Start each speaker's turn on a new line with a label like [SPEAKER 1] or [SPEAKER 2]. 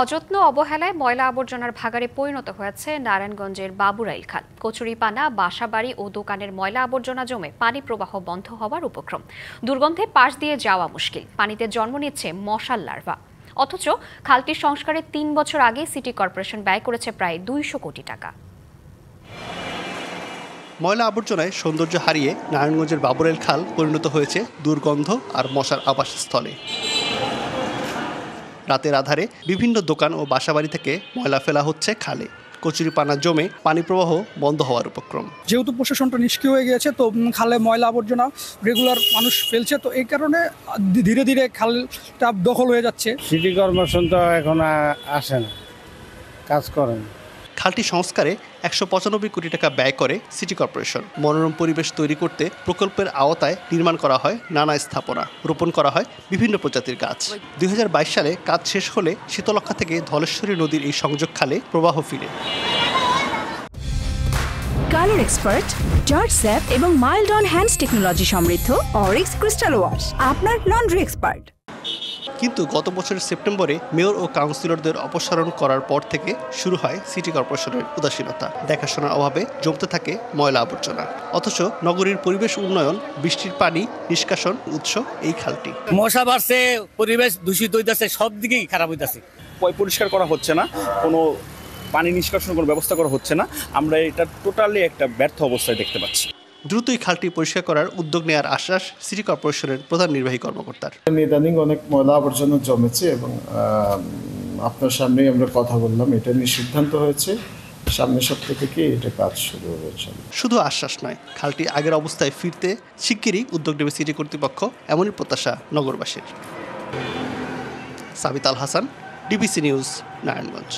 [SPEAKER 1] অযত্ন অবহেলায় ময়লা আবর্জনার ভাগাড়ে পরিণত হয়েছে নারায়ণগঞ্জের বাবুরাইল খাল। কচুরিপানা, বাসাবাড়ি ও দোকানের ময়লা আবর্জনা জমে পানি প্রবাহ বন্ধ হওয়ার উপক্রম। দুর্গন্ধে পাশ দিয়ে যাওয়া মুশকিল। পানিতে জন্ম নিচ্ছে মশার লার্ভা। অথচ খালটির সংস্কারে ৩ বছর আগে সিটি কর্পোরেশন ব্যয় করেছে প্রায় ২০০ কোটি টাকা।
[SPEAKER 2] ময়লা আবর্জনায় সৌন্দর্য হারিয়ে নারায়ণগঞ্জের বাবুরাইল খাল পরিণত হয়েছে দুর্গন্ধ আর মশার আবাসস্থলে। রাতের আধারে বিভিন্ন দোকান ও বাসাবাড়ি থেকে ময়লা ফেলা হচ্ছে খালে। কচুরিপানা জমে পানি প্রবাহ বন্ধ হওয়ার উপক্রম।
[SPEAKER 3] যেহেতু প্রশাসনটা নিষ্ক্রিয় হয়ে গিয়েছে, তো খালে ময়লা আবর্জনা রেগুলার মানুষ ফেলছে, তো এই কারণে ধীরে ধীরে খালটা দখল হয়ে যাচ্ছে।
[SPEAKER 4] সিটি কর্পোরেশন তো এখন আসে না, কাজ করেন।
[SPEAKER 2] খালটি সংস্কারে ১৯৫ কোটি টাকা ব্যয় করে সিটি কর্পোরেশন। মনোরম পরিবেশ তৈরি করতে প্রকল্পের আওতায় নির্মাণ করা হয় নানা স্থাপনা, রোপণ করা হয় বিভিন্ন প্রজাতির গাছ। ২০২২ সালে কাজ শেষ হলে শীতলক্ষা থেকে ধলেশ্বরী নদীর এই সংযোগ খালে প্রবাহ ফিরে।
[SPEAKER 5] কালার এক্সপার্ট, জর্জ স্যাপ এবং মাইল্ড অন হ্যান্ডস টেকনোলজি সমৃদ্ধ অরিক্স ক্রিস্টাল ওয়াশ আপনার লন্ড্রি এক্সপার্ট।
[SPEAKER 2] কিন্তু গত বছরের সেপ্টেম্বরে মেয়র ও কাউন্সিলরদের অপসারণ করার পর থেকে শুরু হয় সিটি কর্পোরেশনের উদাসীনতা। দেখাশোনার অভাবে জমতে থাকে ময়লা আবর্জনা। অথচ নগরীর পরিবেশ উন্নয়ন, বৃষ্টির পানি নিষ্কাশন উৎস এই খালটি।
[SPEAKER 6] মশা বাড়ছে, পরিবেশ দূষিত হইতেছে, সব দিকেই খারাপ হইতেছে।
[SPEAKER 7] পরিষ্কার করা হচ্ছে না, কোনো পানি নিষ্কাশনের কোনো ব্যবস্থা করা হচ্ছে না। আমরা এটা টোটালি একটা ব্যর্থ অবস্থায় দেখতে পাচ্ছি।
[SPEAKER 2] দ্রুতই খালটি পরিষ্কার করার উদ্যোগ নেওয়ার আশ্বাস সিটি কর্পোরেশনের প্রধান নির্বাহী কর্মকর্তার।
[SPEAKER 8] ইদানিং অনেক ময়লা আবর্জনা জমেছে এবং আপনার সামনেই আমরা কথা বললাম, এটা নিয়ে সিদ্ধান্ত হয়েছে সামনের সপ্তাহ থেকে এটা কাজ শুরু হয়েছে।
[SPEAKER 2] শুধু আশ্বাস নয়, খালটি আগের অবস্থায় ফিরতে শিগগিরই উদ্যোগ নেবে সিটি কর্তৃপক্ষ, এমনই প্রত্যাশা নগরবাসীর। সাবিত আল হাসান, ডিবিসি নিউজ, নারায়ণগঞ্জ।